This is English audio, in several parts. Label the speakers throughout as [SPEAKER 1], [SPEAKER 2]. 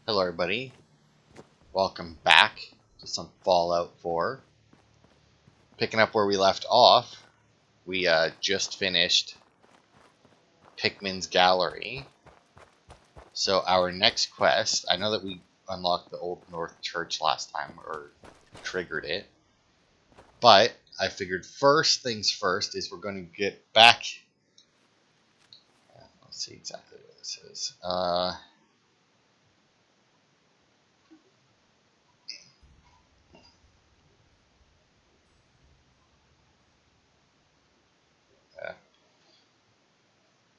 [SPEAKER 1] Hello everybody, welcome back to some Fallout 4. Picking up where we left off, we just finished Pickman's Gallery. So our next quest, I know that we unlocked the Old North Church last time, or triggered it. But I figured first things first is we're going to get back. Let's see exactly what this is.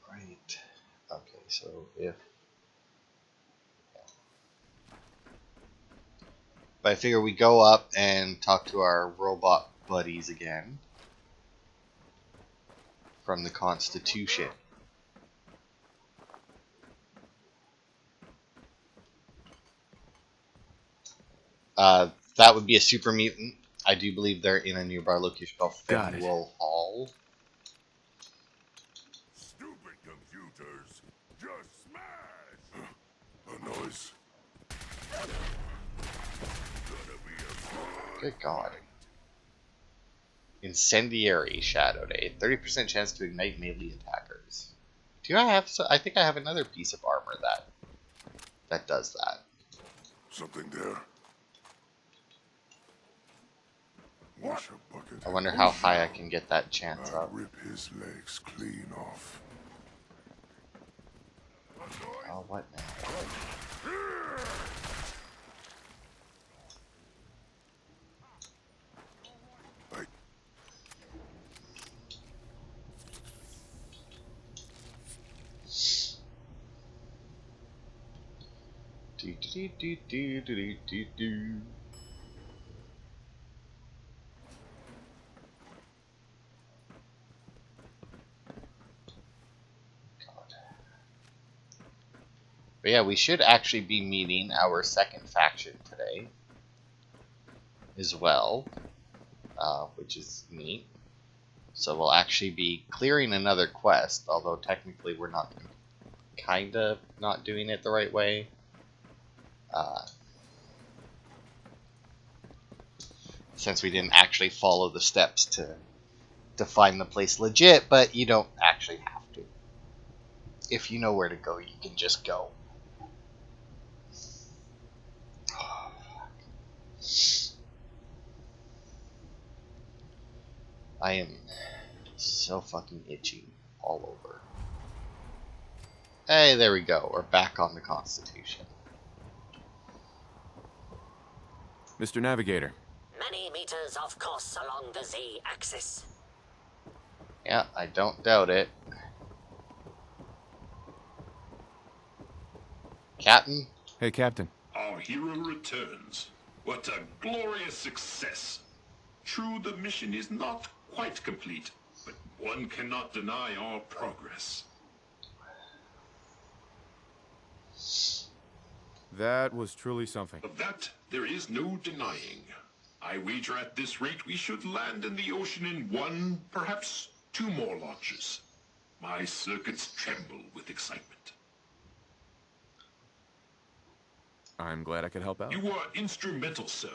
[SPEAKER 1] Right. Okay, so But I figure we go up and talk to our robot buddies again from the Constitution. That would be a super mutant. I do believe they're in a nearby location called Fenwell Hall.
[SPEAKER 2] Stupid computers, just smash! A noise.
[SPEAKER 1] Good God. Incendiary Shadow Day. 30% chance to ignite melee attackers. Do I have? I think I have another piece of armor that does that.
[SPEAKER 2] Something there. Wash a bucket.
[SPEAKER 1] I wonder how high I can get that chance up.
[SPEAKER 2] Rip his legs clean off.
[SPEAKER 1] Oh, what now? Do. But yeah, we should actually be meeting our second faction today as well, which is neat. So we'll actually be clearing another quest, although technically we're not kind of not doing it the right way. Since we didn't actually follow the steps to find the place legit, but you don't actually have to. If you know where to go, you can just go. I am so fucking itchy all over. Hey, there we go. We're back on the Constitution.
[SPEAKER 3] Mr. Navigator.
[SPEAKER 4] Many meters of course along the Z-axis.
[SPEAKER 1] Yeah, I don't doubt it. Captain?
[SPEAKER 3] Hey, Captain.
[SPEAKER 5] Our hero returns. What a glorious success. True, the mission is not quite complete, but one cannot deny our progress.
[SPEAKER 3] That was truly something.
[SPEAKER 5] Of that, there is no denying. I wager at this rate we should land in the ocean in one, perhaps two more launches. My circuits tremble with excitement.
[SPEAKER 3] I'm glad I could help out.
[SPEAKER 5] You were instrumental, sir.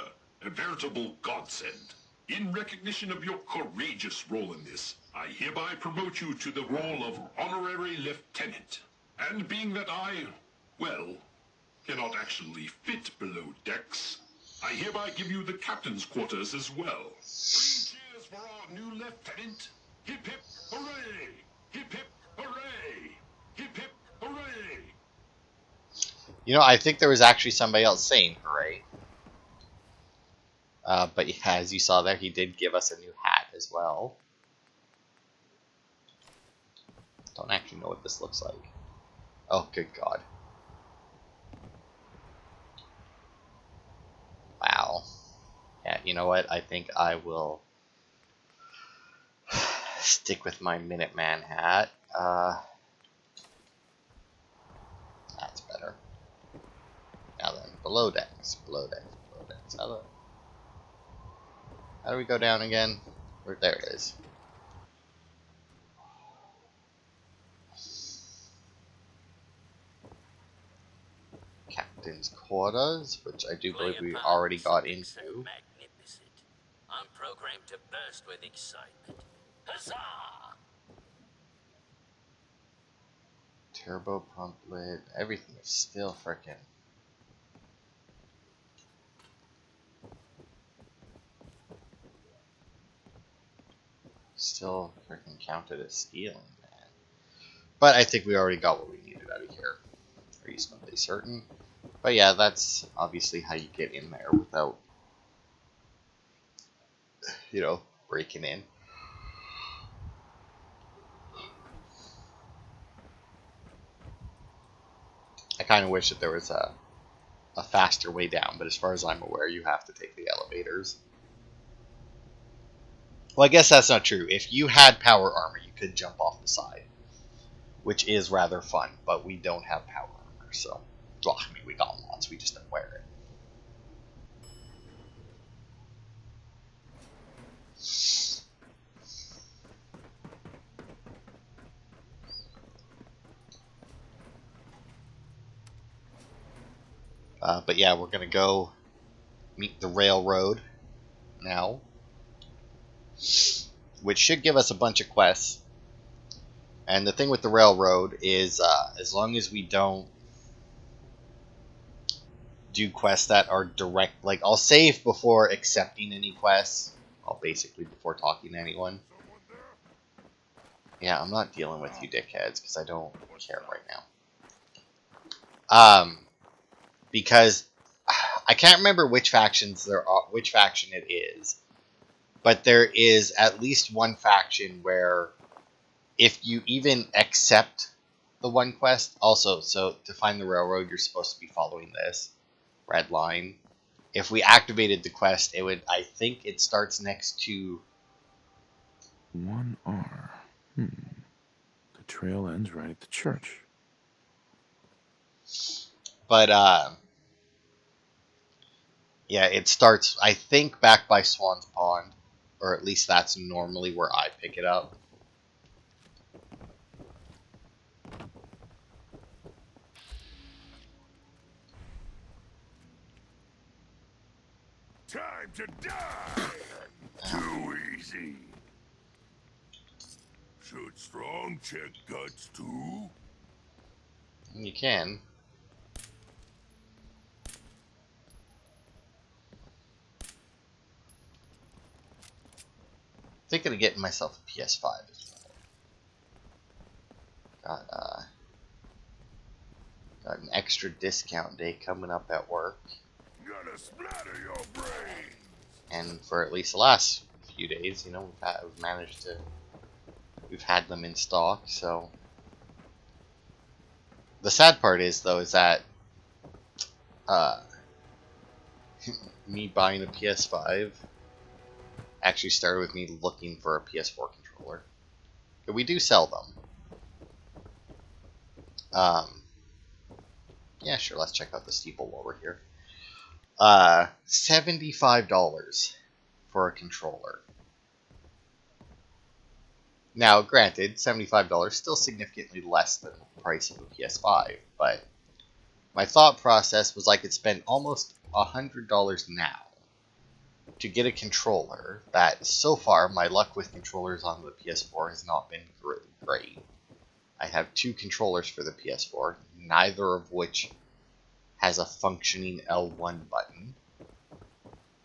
[SPEAKER 5] A veritable godsend. In recognition of your courageous role in this, I hereby promote you to the role of Honorary Lieutenant. And being that I, well, cannot actually fit below decks, I hereby give you the captain's quarters as well. Three cheers for our new lieutenant. Hip hip hooray! Hip hip hooray! Hip hip hooray!
[SPEAKER 1] You know, I think there was actually somebody else saying hooray. But yeah, as you saw there, he did give us a new hat as well. Don't actually know what this looks like. Oh, good God. Wow. Yeah, you know what? I think I will stick with my Minuteman hat. That's better. Now then, below decks, below decks, below decks. How do we go down again? There it is. Captain. Captain's Quarters, which I do believe we
[SPEAKER 4] Clear
[SPEAKER 1] already
[SPEAKER 4] paths
[SPEAKER 1] got
[SPEAKER 4] and Vixen
[SPEAKER 1] into.
[SPEAKER 4] magnificent. I'm programmed to burst with excitement. Huzzah!
[SPEAKER 1] Turbo Pump-Lid. Everything is still frickin'. Still freaking counted as stealing, man. But I think we already got what we needed out of here. Reasonably certain. But yeah, that's obviously how you get in there without, breaking in. I kind of wish that there was a faster way down, but as far as I'm aware, you have to take the elevators. Well, I guess that's not true. If you had power armor, you could jump off the side, which is rather fun, but we don't have power armor, so... Well, I mean, we got lots, we just don't wear it. But yeah, we're going to go meet the railroad now, which should give us a bunch of quests. And the thing with the railroad is, as long as we don't do quests that are direct, like, I'll save before accepting any quests. I'll basically before talking to anyone. Yeah, I'm not dealing with you dickheads, because I don't care right now. Because I can't remember which factions there are, which faction it is, but there is at least one faction where if you even accept the one quest, also, so to find the railroad, you're supposed to be following this red line. If we activated the quest, it would, I think it starts next to
[SPEAKER 3] 1R. The trail ends right at the church.
[SPEAKER 1] But, yeah, it starts, I think, back by Swan's Pond. Or at least that's normally where I pick it up.
[SPEAKER 2] Time to die! Too easy. Should Strong check guts too?
[SPEAKER 1] You can. Thinking of getting myself a PS5 as well. Got an extra discount day coming up at work.
[SPEAKER 2] Gonna splatter your brains!
[SPEAKER 1] And for at least the last few days, we've had them in stock, so. The sad part is, though, is that, me buying a PS5 actually started with me looking for a PS4 controller. We do sell them. Yeah, sure, let's check out the steeple while we're here. $75 for a controller. Now, granted, $75 still significantly less than the price of a PS5, but my thought process was I could spend almost $100 now to get a controller that, so far, my luck with controllers on the PS4 has not been great. I have two controllers for the PS4, neither of which has a functioning L1 button.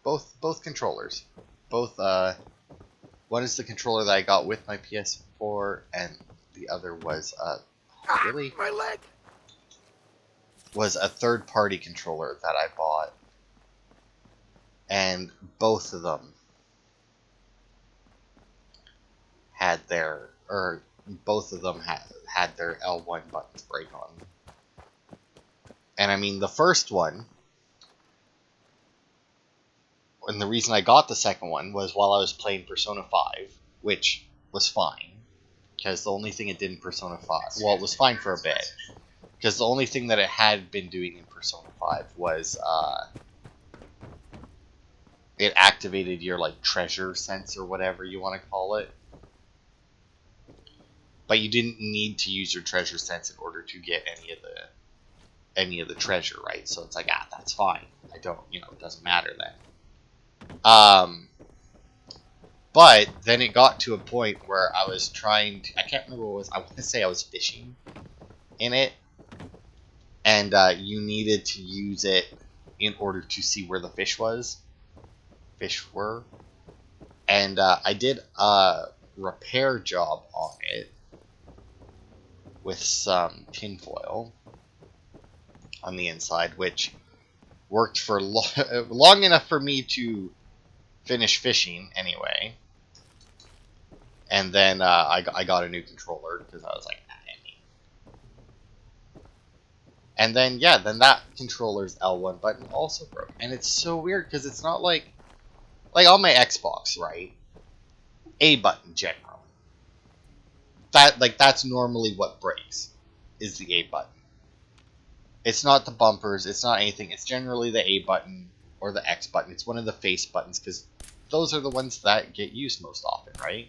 [SPEAKER 1] Both controllers. One is the controller that I got with my PS4, and the other was
[SPEAKER 2] My leg!
[SPEAKER 1] was a third-party controller that I bought, and both of them had their L1 buttons break on. And I mean, the first one, and the reason I got the second one was while I was playing Persona 5, which was fine, because the only thing it did in Persona 5, well, it was fine for a bit, because the only thing that it had been doing in Persona 5 was, it activated your, like, treasure sense or whatever you want to call it. But you didn't need to use your treasure sense in order to get any of the treasure, right? So it's like, that's fine. I don't, it doesn't matter then. But then it got to a point where I was trying to, I can't remember what it was, I want to say I was fishing in it, and you needed to use it in order to see where the fish were. And I did a repair job on it with some tinfoil on the inside, which worked for long enough for me to finish fishing anyway. And then I got a new controller because I was like, and then then that controller's L1 button also broke, and it's so weird because it's not like on my Xbox, right? A button generally. That's normally what breaks, is the A button. It's not the bumpers, it's not anything. It's generally the A button or the X button. It's one of the face buttons because those are the ones that get used most often, right?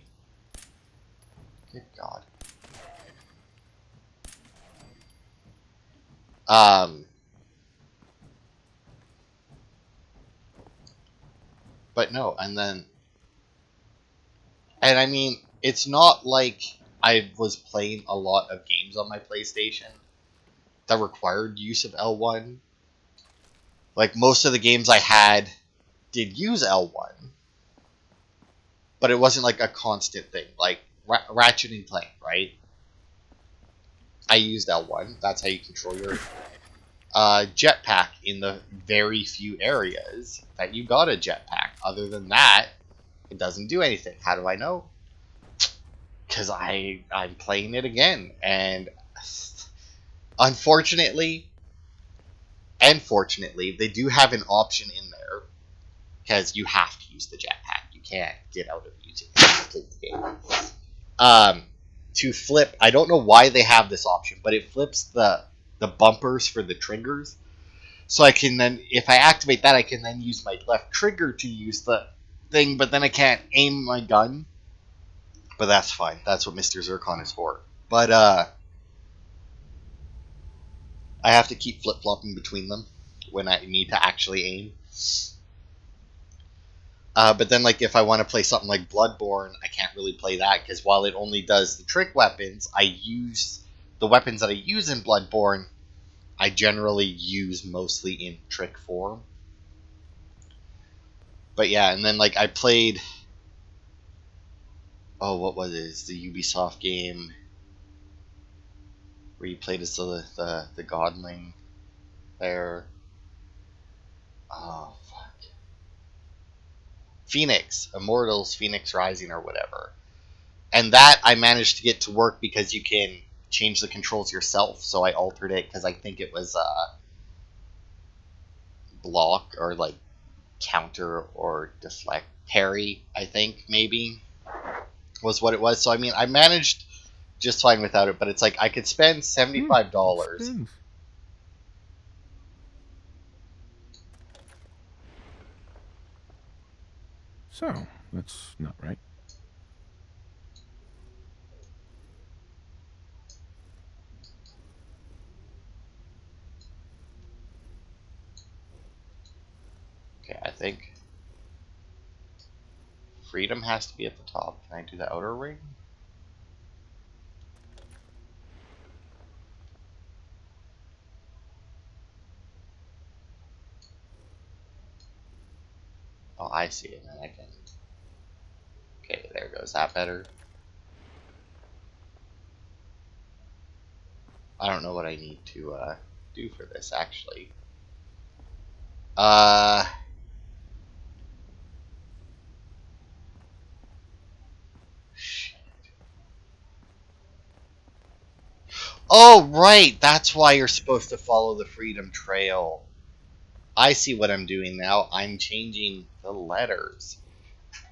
[SPEAKER 1] Good God. But no, and I mean, it's not like I was playing a lot of games on my PlayStation that required use of L1. Like, most of the games I had did use L1, but it wasn't like a constant thing. Like, Ratchet and Clank, right? I used L1. That's how you control your jetpack in the very few areas that you got a jetpack. Other than that, it doesn't do anything. How do I know? Because I'm playing it again, and unfortunately and fortunately, they do have an option in there because you have to use the jetpack. You can't get out of using it. To flip, I don't know why they have this option, but it flips the bumpers for the triggers. So I can then, if I activate that, I can then use my left trigger to use the thing, but then I can't aim my gun. But that's fine. That's what Mr. Zircon is for. But I have to keep flip-flopping between them when I need to actually aim. But then, like, if I want to play something like Bloodborne, I can't really play that because while it only does the trick weapons, the weapons that I use in Bloodborne, I generally use mostly in trick form. But yeah, and then, like, I played... Oh, what was it? It's the Ubisoft game where you played as the godling there. Oh, fuck. Phoenix. Immortals, Phoenix Rising, or whatever. And that I managed to get to work because you can change the controls yourself. So I altered it because I think it was block or like counter or deflect. Parry, I think, maybe, was what it was. So I mean, I managed just fine without it, but it's like I could spend $75.
[SPEAKER 3] So, that's not right.
[SPEAKER 1] Okay, I think freedom has to be at the top. Can I do the outer ring? Oh, I see it, and I can... Okay, there goes that better. I don't know what I need to do for this, actually. Shit. Oh, right! That's why you're supposed to follow the Freedom Trail. I see what I'm doing now. I'm changing the letters.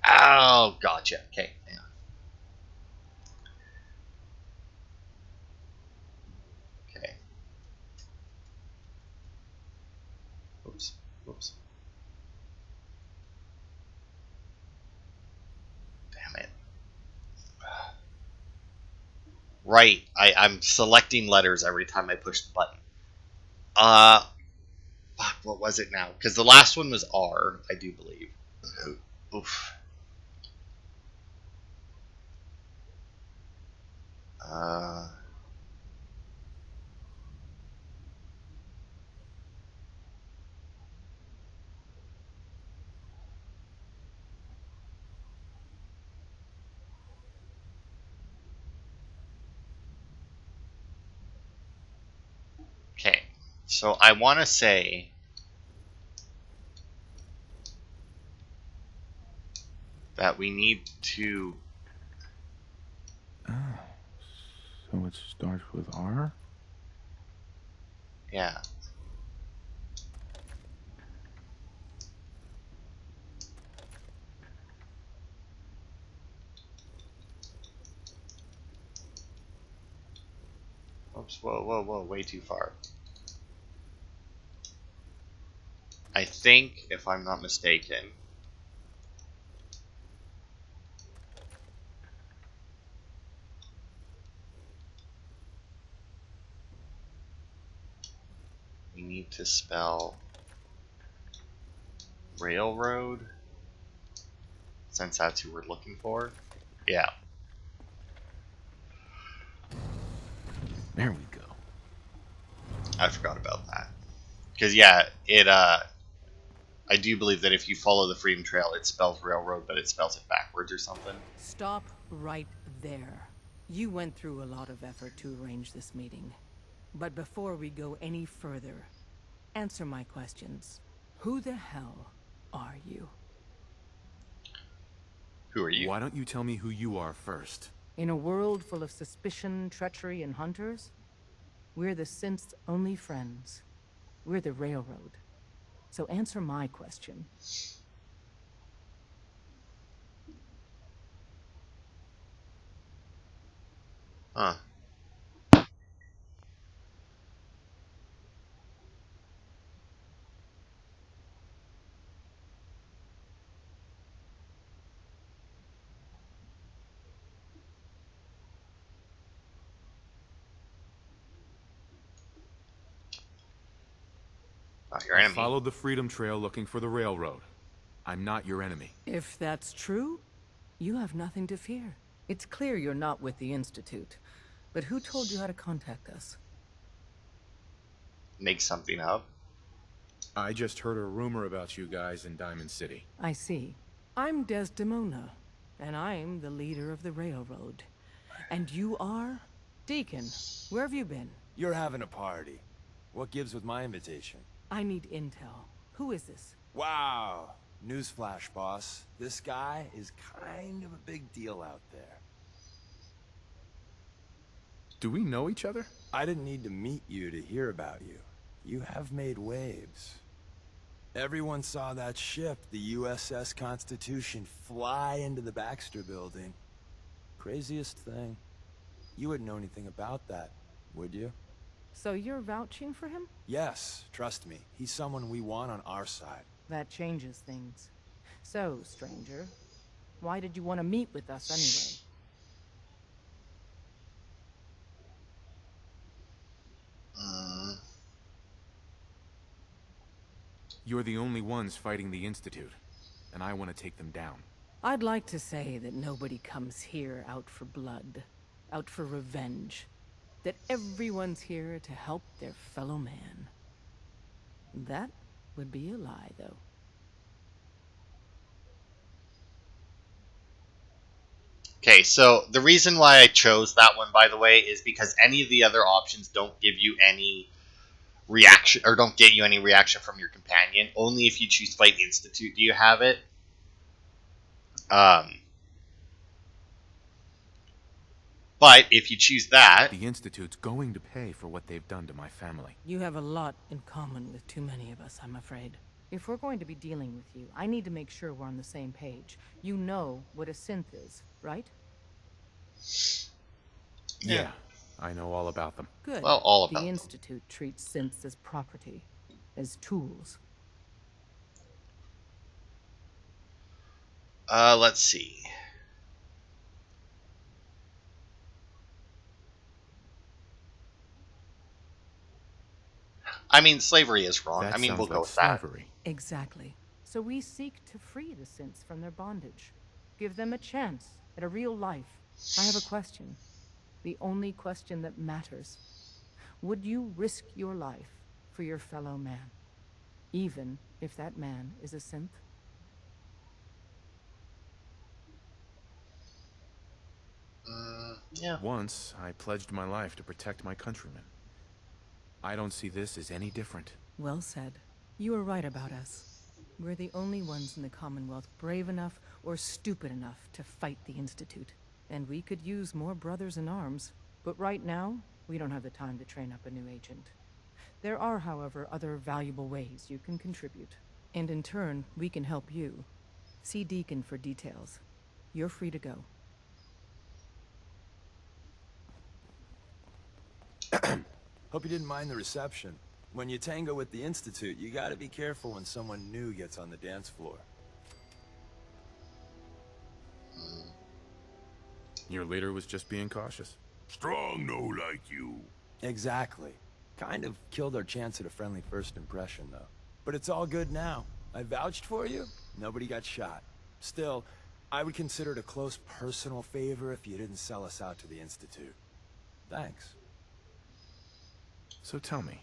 [SPEAKER 1] Oh, gotcha. Okay, hang on. Okay. Oops. Oops. Damn it. Right. I'm selecting letters every time I push the button. Uh, fuck, what was it now? Because the last one was R, I do believe. Oof. Uh, okay, so I want to say that we need to.
[SPEAKER 3] Oh, so it starts with R?
[SPEAKER 1] Yeah. Oops, whoa, way too far. I think, if I'm not mistaken, we need to spell railroad, since that's who we're looking for. Yeah.
[SPEAKER 3] There we go.
[SPEAKER 1] I forgot about that. Because, yeah, I do believe that if you follow the Freedom Trail, it spells railroad, but it spells it backwards or something.
[SPEAKER 6] Stop right there. You went through a lot of effort to arrange this meeting. But before we go any further, answer my questions. Who the hell are you?
[SPEAKER 1] Who are you?
[SPEAKER 7] Why don't you tell me who you are first?
[SPEAKER 6] In a world full of suspicion, treachery, and hunters, we're the synth's only friends. We're the Railroad. So answer my question.
[SPEAKER 1] Huh. Not your
[SPEAKER 7] I
[SPEAKER 1] enemy.
[SPEAKER 7] followed the Freedom Trail looking for the railroad. I'm not your enemy.
[SPEAKER 6] If that's true, you have nothing to fear. It's clear you're not with the Institute. But who told you how to contact us?
[SPEAKER 1] Make something up.
[SPEAKER 7] I just heard a rumor about you guys in Diamond City.
[SPEAKER 6] I see. I'm Desdemona, and I'm the leader of the Railroad. And you are? Deacon, where have you been?
[SPEAKER 8] You're having a party. What gives with my invitation?
[SPEAKER 6] I need intel. Who is this?
[SPEAKER 8] Wow. Newsflash, boss. This guy is kind of a big deal out there.
[SPEAKER 7] Do we know each other?
[SPEAKER 8] I didn't need to meet you to hear about you. You have made waves. Everyone saw that ship, the USS Constitution, fly into the Baxter building. Craziest thing. You wouldn't know anything about that, would you?
[SPEAKER 6] So you're vouching for him?
[SPEAKER 8] Yes, trust me. He's someone we want on our side.
[SPEAKER 6] That changes things. So, stranger, why did you want to meet with us anyway?
[SPEAKER 7] You're the only ones fighting the Institute, and I want to take them down.
[SPEAKER 6] I'd like to say that nobody comes here out for blood, out for revenge. That everyone's here to help their fellow man. That would be a lie, though.
[SPEAKER 1] Okay, so the reason why I chose that one, by the way, is because any of the other options don't give you any reaction, or don't get you any reaction from your companion. Only if you choose Fight Institute do you have it. But if you choose that,
[SPEAKER 7] The Institute's going to pay for what they've done to my family.
[SPEAKER 6] You have a lot in common with too many of us, I'm afraid. If we're going to be dealing with you, I need to make sure we're on the same page. You know what a synth is, right?
[SPEAKER 7] Yeah, I know all about them.
[SPEAKER 6] Good.
[SPEAKER 1] Well, all about
[SPEAKER 6] The
[SPEAKER 1] them.
[SPEAKER 6] Institute treats synths as property, as tools.
[SPEAKER 1] let's see. I mean, slavery is wrong.
[SPEAKER 7] That
[SPEAKER 1] I mean,
[SPEAKER 7] sounds
[SPEAKER 1] we'll go
[SPEAKER 7] like
[SPEAKER 1] with that.
[SPEAKER 7] slavery.
[SPEAKER 6] Exactly. So we seek to free the synths from their bondage. Give them a chance at a real life. I have a question. The only question that matters. Would you risk your life for your fellow man? Even if that man is a synth?
[SPEAKER 1] Yeah.
[SPEAKER 7] Once, I pledged my life to protect my countrymen. I don't see this as any different.
[SPEAKER 6] Well said. You are right about us. We're the only ones in the Commonwealth brave enough or stupid enough to fight the Institute. And we could use more brothers in arms. But right now, we don't have the time to train up a new agent. There are, however, other valuable ways you can contribute. And in turn, we can help you. See Deacon for details. You're free to go.
[SPEAKER 8] Hope you didn't mind the reception. When you tango with the Institute, you gotta be careful when someone new gets on the dance floor.
[SPEAKER 7] Your leader was just being cautious.
[SPEAKER 2] Strong no like you.
[SPEAKER 8] Exactly. Kind of killed our chance at a friendly first impression, though. But it's all good now. I vouched for you. Nobody got shot. Still, I would consider it a close personal favor if you didn't sell us out to the Institute. Thanks.
[SPEAKER 7] So tell me,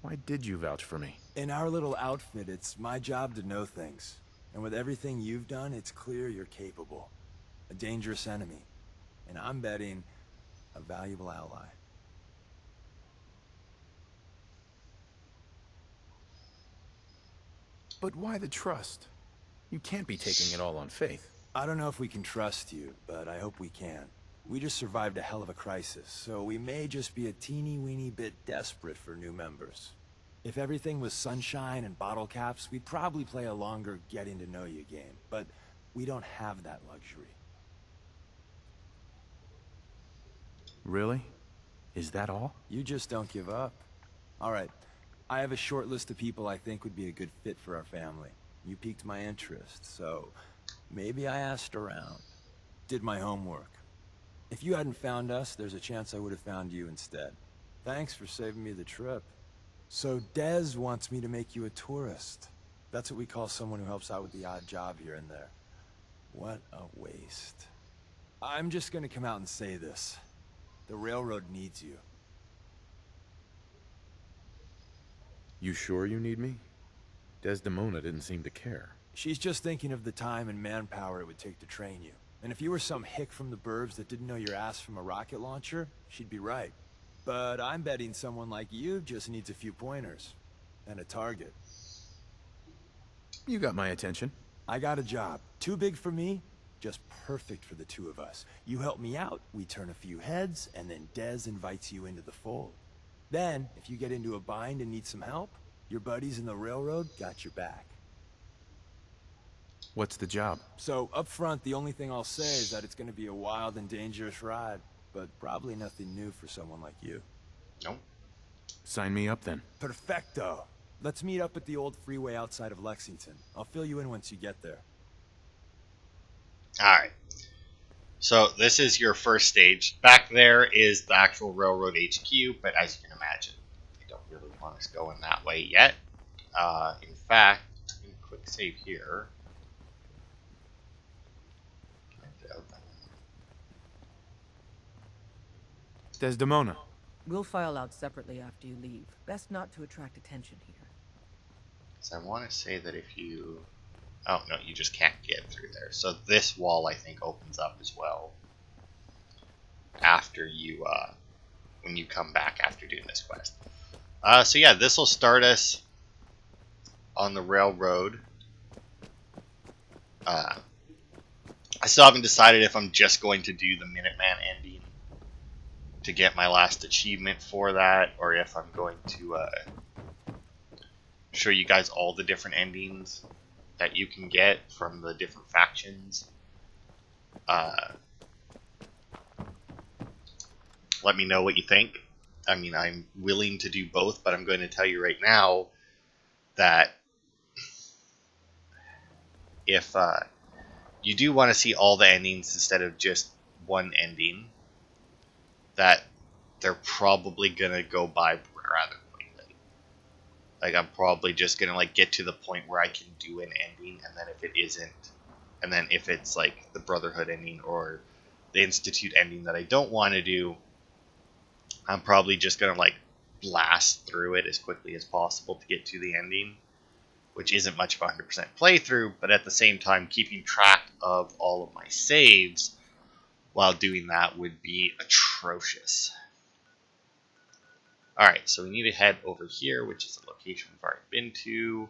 [SPEAKER 7] why did you vouch for me?
[SPEAKER 8] In our little outfit, it's my job to know things. And with everything you've done, it's clear you're capable. A dangerous enemy. And I'm betting a valuable ally.
[SPEAKER 7] But why the trust? You can't be taking it all on faith.
[SPEAKER 8] I don't know if we can trust you, but I hope we can. We just survived a hell of a crisis, so we may just be a teeny-weeny bit desperate for new members. If everything was sunshine and bottle caps, we'd probably play a longer getting-to-know-you game, but we don't have that luxury.
[SPEAKER 7] Really? Is that all?
[SPEAKER 8] You just don't give up. All right, I have a short list of people I think would be a good fit for our family. You piqued my interest, so maybe I asked around. Did my homework. If you hadn't found us, there's a chance I would have found you instead. Thanks for saving me the trip. So Dez wants me to make you a tourist. That's what we call someone who helps out with the odd job here and there. What a waste. I'm just gonna come out and say this. The railroad needs you.
[SPEAKER 7] You sure you need me? Desdemona didn't seem to care.
[SPEAKER 8] She's just thinking of the time and manpower it would take to train you. And if you were some hick from the burbs that didn't know your ass from a rocket launcher, she'd be right. But I'm betting someone like you just needs a few pointers. And a target.
[SPEAKER 7] You got my attention.
[SPEAKER 8] I got a job. Too big for me, just perfect for the two of us. You help me out, we turn a few heads, and then Dez invites you into the fold. Then, if you get into a bind and need some help, your buddies in the railroad got your back.
[SPEAKER 7] What's the job?
[SPEAKER 8] So, up front, the only thing I'll say is that it's gonna be a wild and dangerous ride, but probably nothing new for someone like you.
[SPEAKER 1] Nope.
[SPEAKER 7] Sign me up then.
[SPEAKER 8] Perfecto. Let's meet up at the old freeway outside of Lexington. I'll fill you in once you get there.
[SPEAKER 1] Alright. So this is your first stage. Back there is the actual railroad HQ, but as you can imagine, they don't really want us going that way yet. In fact, I'm going to quick save here.
[SPEAKER 7] Desdemona.
[SPEAKER 6] We'll file out separately after you leave. Best not to attract attention here.
[SPEAKER 1] So I want to say that if you... Oh, no, you just can't get through there. So this wall, I think, opens up as well. After you, when you come back after doing this quest. So yeah, this will start us on the railroad. I still haven't decided if I'm just going to do the Minuteman ending to get my last achievement for that, or if I'm going to show you guys all the different endings that you can get from the different factions. Let me know what you think. I mean, I'm willing to do both, but I'm going to tell you right now that if you do want to see all the endings instead of just one ending, that they're probably going to go by rather quickly. Like, I'm probably just gonna like get to the point where I can do an ending, and then if it isn't, and then if it's like the Brotherhood ending or the Institute ending that I don't want to do, I'm probably just gonna like blast through it as quickly as possible to get to the ending, which isn't much of a 100% playthrough, but at the same time, keeping track of all of my saves while doing that would be atrocious. Alright, so we need to head over here, which is a location we've already been to.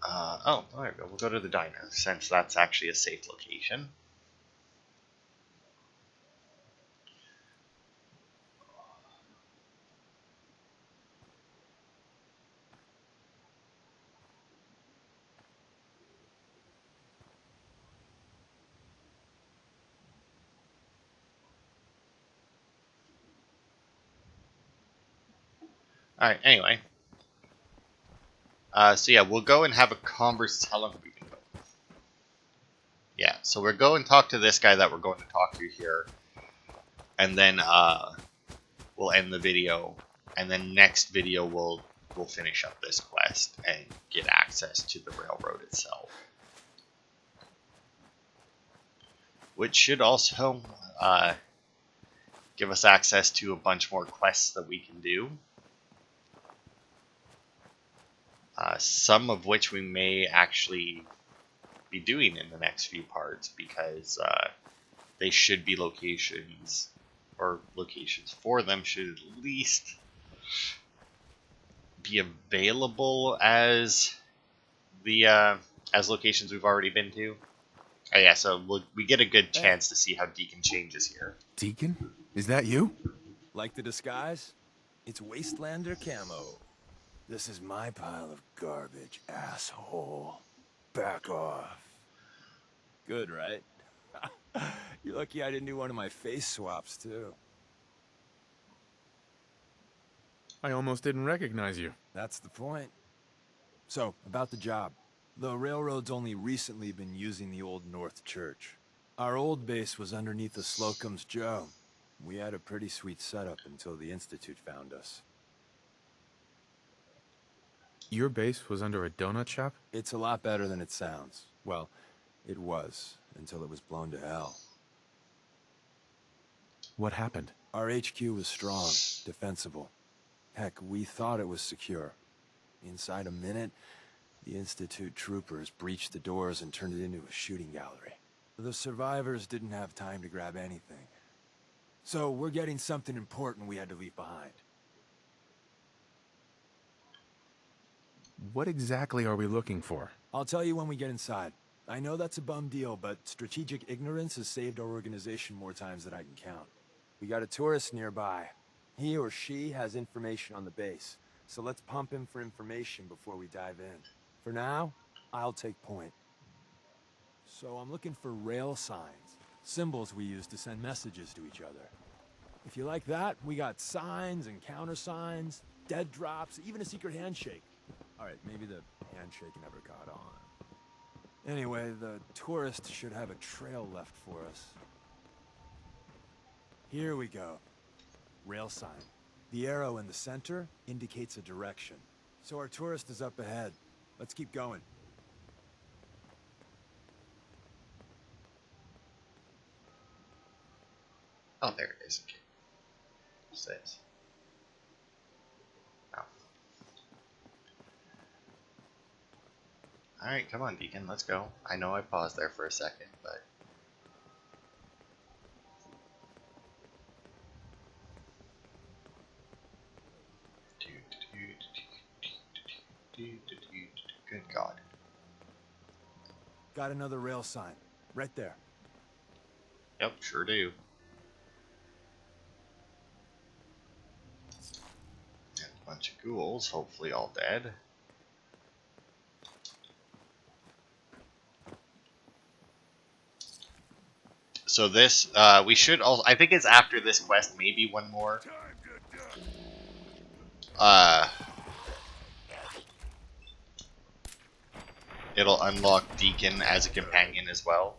[SPEAKER 1] Oh, there we go. We'll go to the diner, since that's actually a safe location. Alright, anyway. So yeah, we'll go and have a conversation. How long have we been going? Yeah, so we'll go and talk to this guy that we're going to talk to here. And then we'll end the video. And then next video we'll finish up this quest and get access to the railroad itself. Which should also give us access to a bunch more quests that we can do. Some of which we may actually be doing in the next few parts, because they should be locations, or locations for them should at least be available as the as locations we've already been to. Oh yeah, so we get a good chance to see how Deacon changes here.
[SPEAKER 7] Deacon? Is that you?
[SPEAKER 8] Like the disguise? It's Wastelander camo. This is my pile of garbage, asshole. Back off. Good, right? You're lucky I didn't do one of my face swaps, too.
[SPEAKER 7] I almost didn't recognize you.
[SPEAKER 8] That's the point. So, about the job. The railroad's only recently been using the Old North Church. Our old base was underneath the Slocum's Joe. We had a pretty sweet setup until the Institute found us.
[SPEAKER 7] Your base was under a donut shop?
[SPEAKER 8] It's a lot better than it sounds. Well, it was, until it was blown to hell.
[SPEAKER 7] What happened?
[SPEAKER 8] Our HQ was strong, defensible. Heck, we thought it was secure. Inside a minute, the Institute troopers breached the doors and turned it into a shooting gallery. The survivors didn't have time to grab anything. So we're getting something important we had to leave behind.
[SPEAKER 7] What exactly are we looking for?
[SPEAKER 8] I'll tell you when we get inside. I know that's a bum deal, but strategic ignorance has saved our organization more times than I can count. We got a tourist nearby. He or she has information on the base, so let's pump him for information before we dive in. For now, I'll take point. So I'm looking for rail signs, symbols we use to send messages to each other. If you like that, we got signs and countersigns, dead drops, even a secret handshake. Alright, maybe the handshake never caught on. Anyway, the tourist should have a trail left for us. Here we go. Rail sign. The arrow in the center indicates a direction. So our tourist is up ahead. Let's keep going.
[SPEAKER 1] Oh, there it is. Okay. What's this? Oh. Alright, come on, Deacon, let's go. I know I paused there for a second, but... Good God.
[SPEAKER 8] Got another rail sign. Right there.
[SPEAKER 1] Yep, sure do. And a bunch of ghouls, hopefully all dead. So this, we should also, I think it's after this quest, maybe one more. It'll unlock Deacon as a companion as well.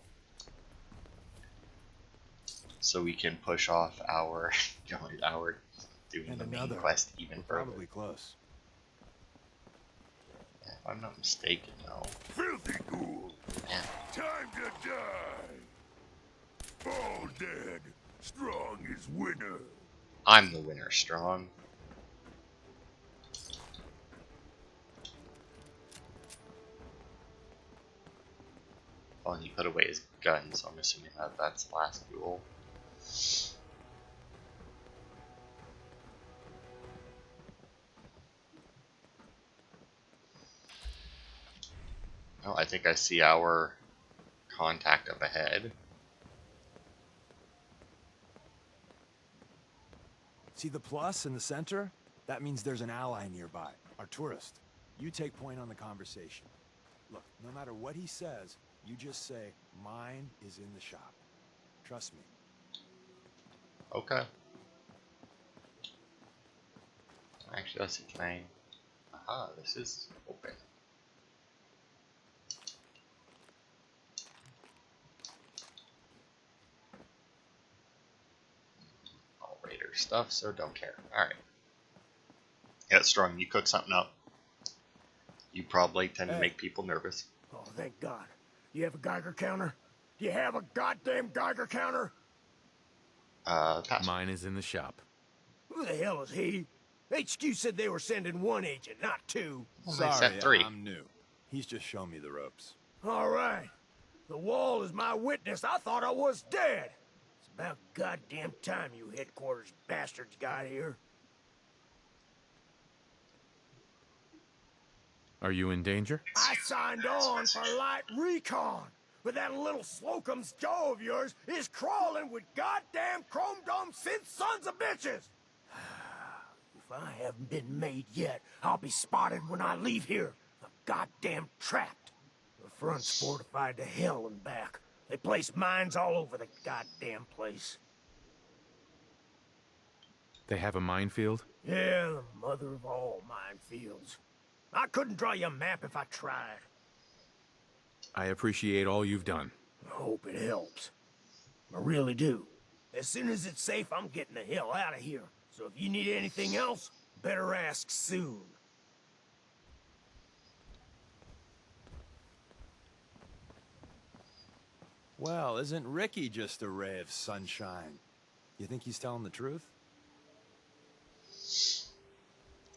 [SPEAKER 1] So we can push off our doing the main quest even further.
[SPEAKER 8] Probably close.
[SPEAKER 1] If I'm not mistaken, though.
[SPEAKER 2] Filthy ghoul.
[SPEAKER 1] Yeah.
[SPEAKER 2] Time to die. All dead. Strong is winner.
[SPEAKER 1] I'm the winner, Strong. Well, he put away his gun, so I'm assuming that that's the last duel. Oh, I think I see our contact up ahead.
[SPEAKER 8] See the plus in the center? That means there's an ally nearby, our tourist. You take point on the conversation. Look, no matter what he says, you just say, mine is in the shop. Trust me.
[SPEAKER 1] Okay. Actually, let's see, can I... Aha, this is open. All Raider stuff, so don't care. Alright. Yeah, Strong, you cook something up. You probably tend to make people nervous.
[SPEAKER 9] Oh, thank God. You have a Geiger counter? Do you have a goddamn Geiger counter?
[SPEAKER 1] Pass.
[SPEAKER 7] Mine is in the shop.
[SPEAKER 9] Who the hell is he? HQ said they were sending one agent, not two.
[SPEAKER 1] Well, they
[SPEAKER 8] Sorry,
[SPEAKER 1] sent 3.
[SPEAKER 8] I'm new. He's just showing me the ropes.
[SPEAKER 9] All right. The wall is my witness. I thought I was dead. It's about goddamn time you headquarters bastards got here.
[SPEAKER 7] Are you in danger?
[SPEAKER 9] I signed on for light recon, but that little Slocum's Joe of yours is crawling with goddamn chrome dome synth sons of bitches. If I haven't been made yet, I'll be spotted when I leave here. I'm goddamn trapped. The front's fortified to hell and back. They place mines all over the goddamn place.
[SPEAKER 7] They have a minefield?
[SPEAKER 9] Yeah, the mother of all minefields. I couldn't draw you a map if I tried.
[SPEAKER 7] I appreciate all you've done.
[SPEAKER 9] I hope it helps. I really do. As soon as it's safe, I'm getting the hell out of here. So if you need anything else, better ask soon.
[SPEAKER 8] Well, isn't Ricky just a ray of sunshine? You think he's telling the truth?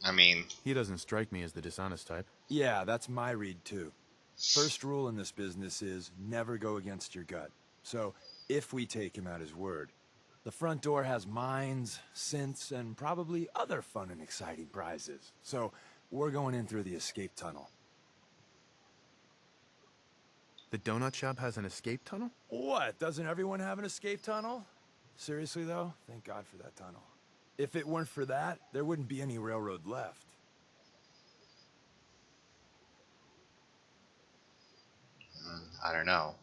[SPEAKER 1] I mean...
[SPEAKER 7] He doesn't strike me as the dishonest type.
[SPEAKER 8] Yeah, that's my read too. First rule in this business is never go against your gut. So, if we take him at his word, the front door has mines, synths, and probably other fun and exciting prizes. So, we're going in through the escape tunnel.
[SPEAKER 7] The donut shop has an escape tunnel?
[SPEAKER 8] What? Doesn't everyone have an escape tunnel? Seriously though, thank God for that tunnel. If it weren't for that, there wouldn't be any railroad left.
[SPEAKER 1] I don't know.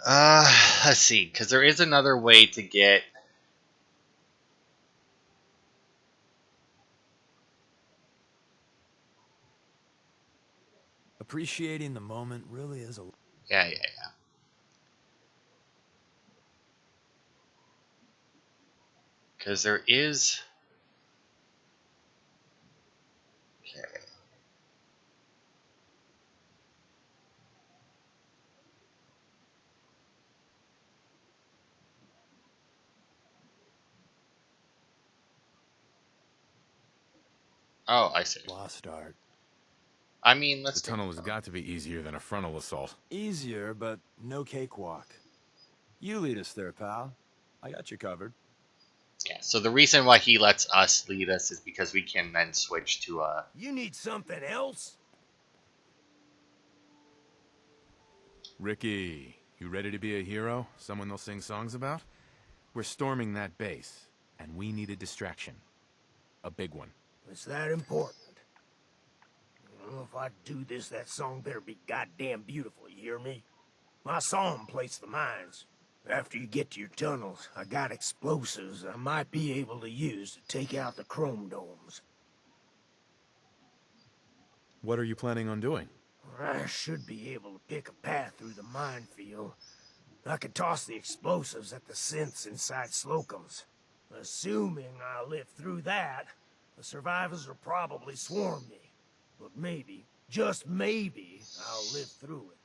[SPEAKER 1] Let's see, because there is another way to get...
[SPEAKER 8] Appreciating the moment really is a...
[SPEAKER 1] Yeah. Because there is... Okay. Oh, I see.
[SPEAKER 8] Lost art.
[SPEAKER 1] I mean, let's...
[SPEAKER 7] The tunnel has got to be easier than a frontal assault.
[SPEAKER 8] Easier, but no cakewalk. You lead us there, pal. I got you covered.
[SPEAKER 1] Yeah, so the reason why he lets us lead us is because we can then switch to a...
[SPEAKER 9] You need something else?
[SPEAKER 7] Ricky, you ready to be a hero? Someone they'll sing songs about? We're storming that base, and we need a distraction. A big one.
[SPEAKER 9] It's that important. Well, if I do this, that song better be goddamn beautiful, you hear me? I saw him place the mines. After you get to your tunnels, I got explosives I might be able to use to take out the chrome domes.
[SPEAKER 7] What are you planning on doing?
[SPEAKER 9] I should be able to pick a path through the minefield. I could toss the explosives at the synths inside Slocum's. Assuming I live through that, The survivors will probably swarm me. But maybe, just maybe, I'll live through it.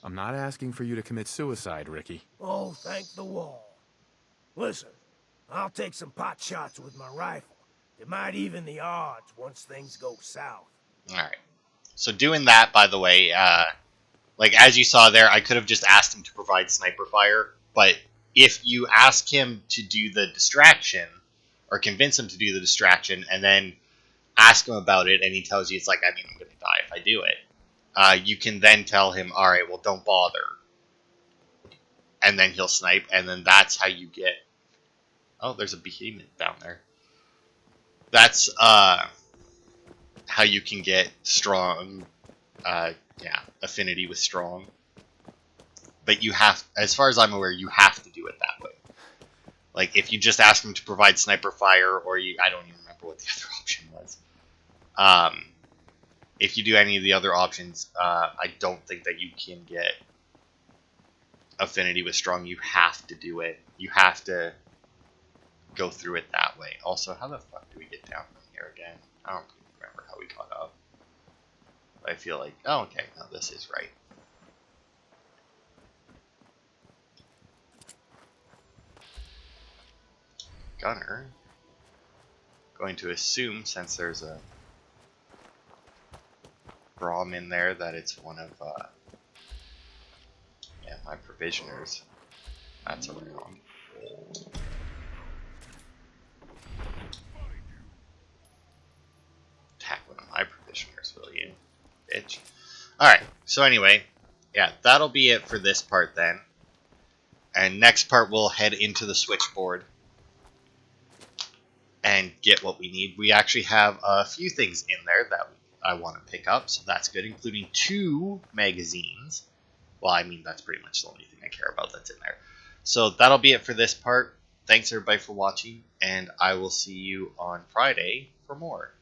[SPEAKER 7] I'm not asking for you to commit suicide, Ricky.
[SPEAKER 9] Oh, thank the wall. Listen, I'll take some pot shots with my rifle. It might even the odds once things go south.
[SPEAKER 1] Alright. So doing that, by the way, like as you saw there, I could have just asked him to provide sniper fire, but if you ask him to do the distraction, or convince him to do the distraction, and then ask him about it, and he tells you, it's like, I mean, I'm going to die if I do it, you can then tell him, alright, well, don't bother. And then he'll snipe, and then that's how you get... Oh, there's a behemoth down there. That's, how you can get strong, affinity with strong. But you have, as far as I'm aware, you have to do it that way. Like, if you just ask him to provide sniper fire, or I don't even remember what the other option was. If you do any of the other options, I don't think that you can get affinity with strong. You have to do it. You have to go through it that way. Also, how the fuck do we get down from here again? I don't remember how we caught up. I feel like, oh, okay, no, this is right. Gunner. Going to assume, since there's a Brom in there, that it's one of, my provisioners. That's wrong. Attack one of my provisioners, will you? Bitch. Alright, so anyway, yeah, that'll be it for this part then. And next part we'll head into the switchboard and get what we need. We actually have a few things in there that I want to pick up, so that's good, including 2 magazines. Well, I mean, that's pretty much the only thing I care about that's in there. So that'll be it for this part. Thanks everybody for watching, and I will see you on Friday for more.